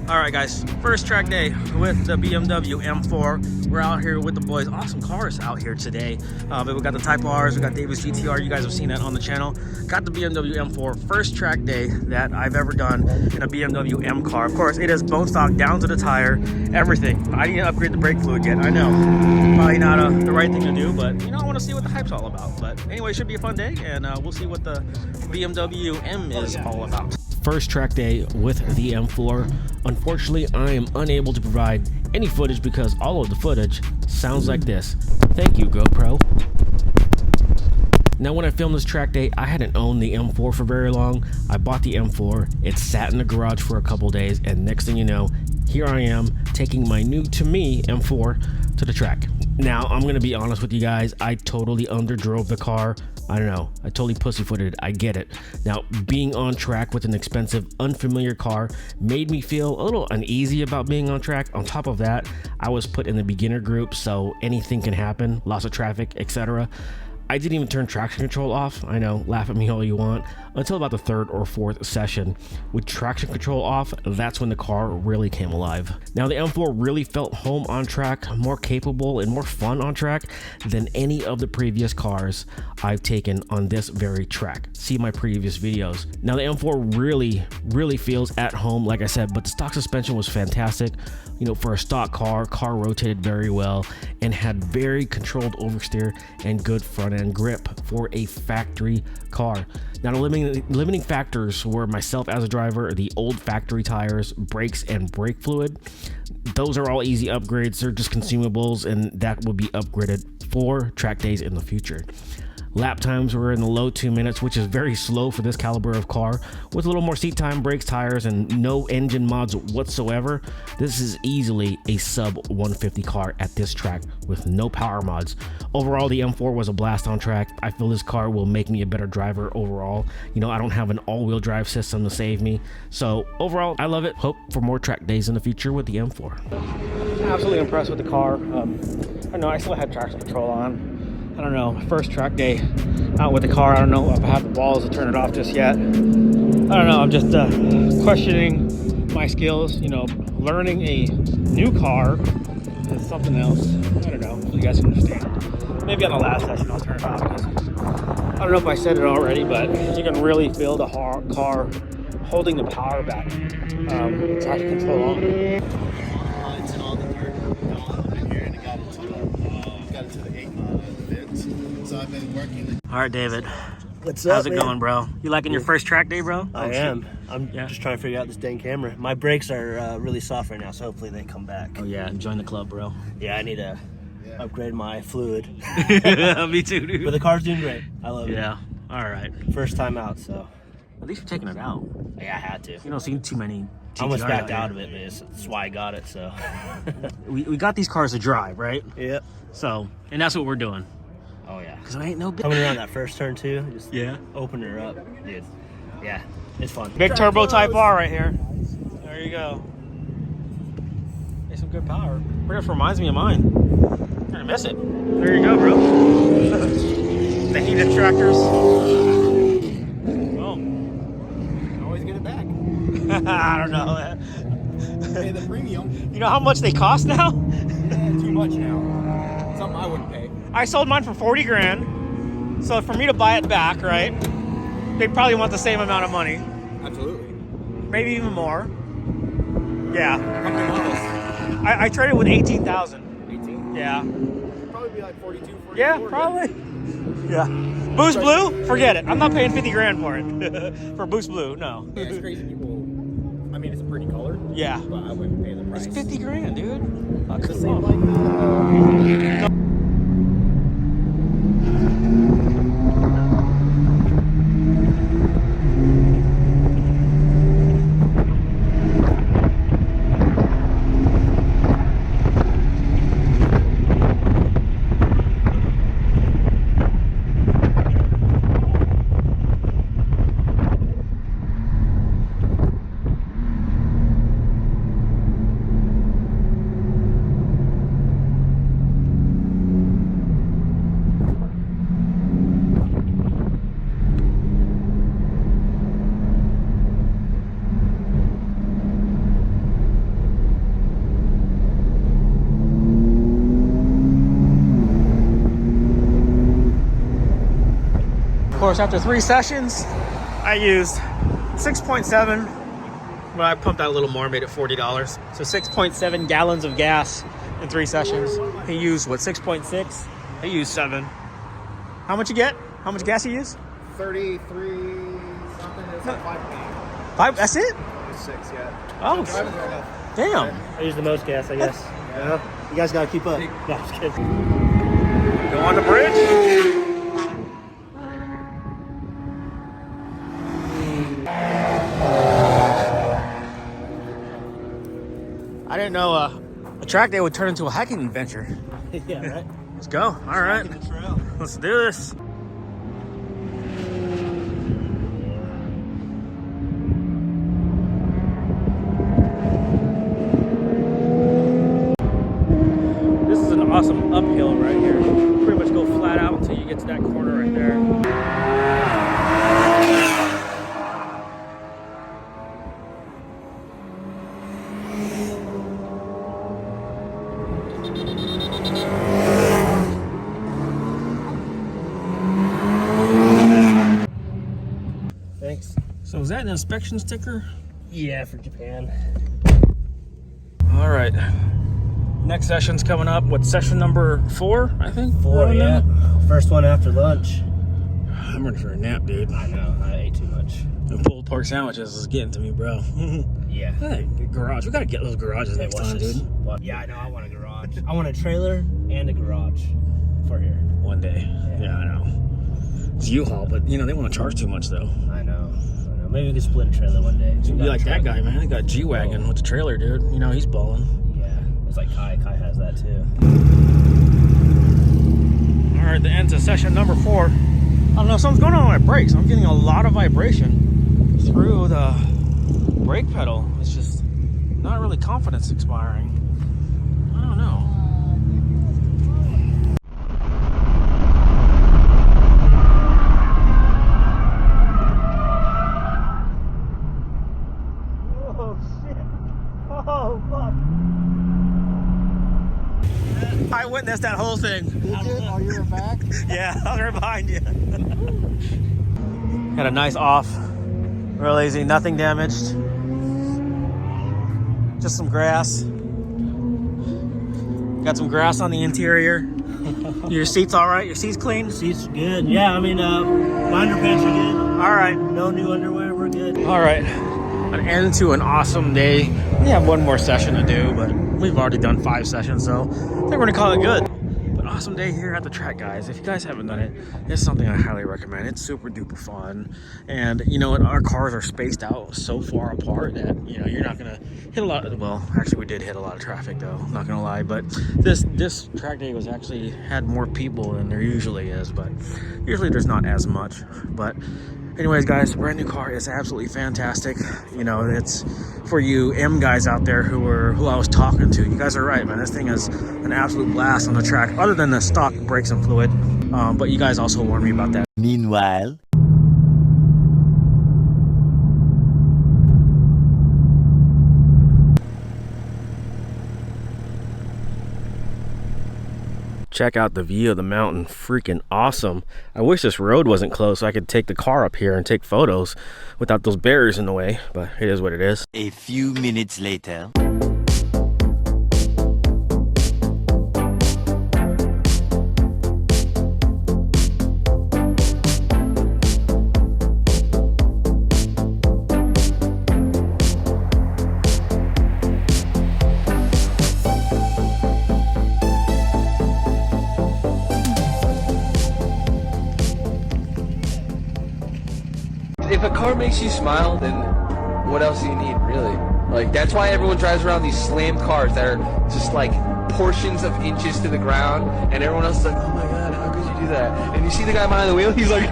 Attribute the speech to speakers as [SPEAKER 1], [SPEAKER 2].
[SPEAKER 1] Alright guys, first track day with the BMW M4. We're out here with the boys. Awesome cars out here today. But we got the Type R's, we got David's GTR. You guys have seen that on the channel. Got the BMW M4. First track day that I've ever done in a BMW M car. Of course, it is bone stock down to the tire, everything. I need to upgrade the brake fluid yet. I know, probably not the right thing to do, but you know, I want to see what the hype's all about. But anyway, it should be a fun day, and we'll see what the BMW M is all about. First track day with the M4. Unfortunately, I am unable to provide any footage because all of the footage sounds like this. Thank you, GoPro. Now, when I filmed this track day, I hadn't owned the M4 for very long. I bought the M4, it sat in the garage for a couple days, and next thing you know, here I am taking my new, to me, M4 to the track. Now, I'm gonna be honest with you guys, I totally underdrove the car. I don't know, I totally pussyfooted it, I get it. Now, being on track with an expensive, unfamiliar car made me feel a little uneasy about being on track. On top of that, I was put in the beginner group, so anything can happen, lots of traffic, etc. I didn't even turn traction control off. I know, laugh at me all you want, until about the third or fourth session. With traction control off, that's when the car really came alive. Now, the M4 really felt home on track, more capable and more fun on track than any of the previous cars I've taken on this very track. See my previous videos. Now, the M4 really feels at home, like I said, but the stock suspension was fantastic. You know, for a stock car rotated very well and had very controlled oversteer and good front end grip for a factory car. Now, the limiting factors were myself as a driver, the old factory tires, brakes, and brake fluid. Those are all easy upgrades. They're just consumables, and that will be upgraded for track days in the future. Lap times were in the low 2 minutes, which is very slow for this caliber of car. With a little more seat time, brakes, tires, and no engine mods whatsoever, this is easily a sub 150 car at this track with no power mods. Overall, the M4 was a blast on track. I feel this car will make me a better driver overall. You know, I don't have an all-wheel drive system to save me. So overall, I love it. Hope for more track days in the future with the M4. Absolutely impressed with the car. I know I still had traction control on. I don't know, first track day out with the car. I don't know if I have the balls to turn it off just yet. I don't know, I'm just questioning my skills. You know, learning a new car is something else. I don't know, so you guys can understand. Maybe on the last session I'll turn it off. I don't know if I said it already, but you can really feel the car holding the power back. Traction control on.
[SPEAKER 2] It's in all the gear on in here, and it got into the 8 vents. So I've been working.
[SPEAKER 1] All right, David.
[SPEAKER 3] What's up,
[SPEAKER 1] How's it going, bro? You liking your first track day, bro?
[SPEAKER 3] I am. I'm just trying to figure out this dang camera. My brakes are really soft right now, so hopefully they come back.
[SPEAKER 1] Oh yeah, join the club, bro.
[SPEAKER 3] Yeah, I need to upgrade my fluid.
[SPEAKER 1] Me too, dude.
[SPEAKER 3] But the car's doing great. I love it.
[SPEAKER 1] Yeah. All right.
[SPEAKER 3] First time out, so.
[SPEAKER 1] At least you're taking it out.
[SPEAKER 3] Yeah, I had to.
[SPEAKER 1] You don't see too many GTRs
[SPEAKER 3] I almost backed
[SPEAKER 1] out
[SPEAKER 3] out of it, but that's why I got it, so.
[SPEAKER 1] we got these cars to drive, right?
[SPEAKER 3] Yep.
[SPEAKER 1] So, and that's what we're doing.
[SPEAKER 3] Oh, yeah.
[SPEAKER 1] Because there ain't no big...
[SPEAKER 3] Coming around that first turn, too, just open her up, dude. Yeah, it's fun.
[SPEAKER 1] Big turbo Type R right here. There you go. Hey, some good power. Pretty much reminds me of mine. You're gonna miss it. There you go, bro. The heated tractors. Boom.
[SPEAKER 2] Always get it back.
[SPEAKER 1] I don't know.
[SPEAKER 2] Pay the premium.
[SPEAKER 1] You know how much they cost now?
[SPEAKER 2] Yeah, too much now. Something I wouldn't pay.
[SPEAKER 1] I sold mine for 40 grand. So for me to buy it back, right? They probably want the same amount of money.
[SPEAKER 2] Absolutely.
[SPEAKER 1] Maybe even more. Yeah.
[SPEAKER 2] How many miles?
[SPEAKER 1] I traded with 18,000.
[SPEAKER 2] 18?
[SPEAKER 1] Yeah.
[SPEAKER 2] Probably be like 42, 44.
[SPEAKER 1] Yeah, probably. Yeah. Boost Blue? Forget it. I'm not paying 50 grand for it. For Boost Blue, no.
[SPEAKER 2] Yeah, it's crazy people. I mean, it's a pretty color.
[SPEAKER 1] Yeah.
[SPEAKER 2] But I wouldn't pay the price.
[SPEAKER 1] It's 50 grand, dude.
[SPEAKER 2] It's the same like
[SPEAKER 1] course, after 3 sessions, I used 6.7, but I pumped out a little more, made it $40. So 6.7 gallons of gas in 3 sessions. He used, what, 6.6? He used 7. How much you get? How much gas you use?
[SPEAKER 2] 33 something. It's like 5.
[SPEAKER 1] 5, that's it?
[SPEAKER 2] It's 6, yeah.
[SPEAKER 1] Oh,
[SPEAKER 2] So driving's right enough.
[SPEAKER 1] damn.
[SPEAKER 3] I use the most gas, I guess.
[SPEAKER 2] Yeah.
[SPEAKER 3] You guys gotta keep up. No, I'm just kidding.
[SPEAKER 1] Go on the bridge. I didn't know a track day would turn into a hiking adventure.
[SPEAKER 3] Yeah, right?
[SPEAKER 1] Let's go. All right. Let's do this. This is an awesome uphill right here. Pretty much go flat out until you get to that corner right there.
[SPEAKER 3] Thanks.
[SPEAKER 1] So is that an inspection sticker?
[SPEAKER 3] Yeah, for Japan.
[SPEAKER 1] All right. Next session's coming up. What's session number 4, I think?
[SPEAKER 3] 4, yeah. First one after lunch.
[SPEAKER 1] I'm ready for a nap, dude.
[SPEAKER 3] I know, I ate too much.
[SPEAKER 1] The pulled pork sandwiches is getting to me, bro.
[SPEAKER 3] Yeah.
[SPEAKER 1] Hey, garage. We gotta get those garages next time, dude.
[SPEAKER 3] Yeah, I know, I want a garage. I want a trailer and a garage for here.
[SPEAKER 1] One day. Yeah, I know. It's U-Haul, but you know they want to charge too much though.
[SPEAKER 3] I know. Maybe we could split a trailer one day.
[SPEAKER 1] You like that guy, man. He got G-Wagon with the trailer, dude. You know he's balling.
[SPEAKER 3] Yeah, it's like Kai. Kai has that too.
[SPEAKER 1] All right, the end of session number 4. I don't know, something's going on with my brakes. I'm getting a lot of vibration through the brake pedal. It's just not really confidence expiring. I don't know. I witnessed that whole thing.
[SPEAKER 2] Did you? Oh, you were back?
[SPEAKER 1] Yeah, I was right behind you. Had a nice off. Real easy, nothing damaged. Just some grass. Got some grass on the interior. Your seat's all right? Your seat's clean?
[SPEAKER 3] Seats are good. Yeah, I mean, my underpants are good.
[SPEAKER 1] All right.
[SPEAKER 3] No new underwear, we're good.
[SPEAKER 1] All right. An end to an awesome day. We have one more session to do, but we've already done 5 sessions, so I think we're gonna call it good. But awesome day here at the track, guys. If you guys haven't done it, it's something I highly recommend. It's super duper fun, and you know what? Our cars are spaced out so far apart that you know you're not gonna hit a lot. Well, actually, we did hit a lot of traffic, though. Not gonna lie, but this track day was actually had more people than there usually is, but usually there's not as much. But anyways, guys, brand new car is absolutely fantastic. You know, it's for you M guys out there who I was talking to. You guys are right, man. This thing is an absolute blast on the track, other than the stock brakes and fluid. But you guys also warned me about that.
[SPEAKER 4] Meanwhile,
[SPEAKER 1] Check out the view of the mountain. Freaking awesome. I wish this road wasn't closed so I could take the car up here and take photos without those barriers in the way, but it is what it is.
[SPEAKER 4] a few minutes later.
[SPEAKER 5] If a car makes you smile, then what else do you need, really? Like, that's why everyone drives around these slammed cars that are just like portions of inches to the ground, and everyone else is like, oh my god, how could you do that? And you see the guy behind the wheel, he's like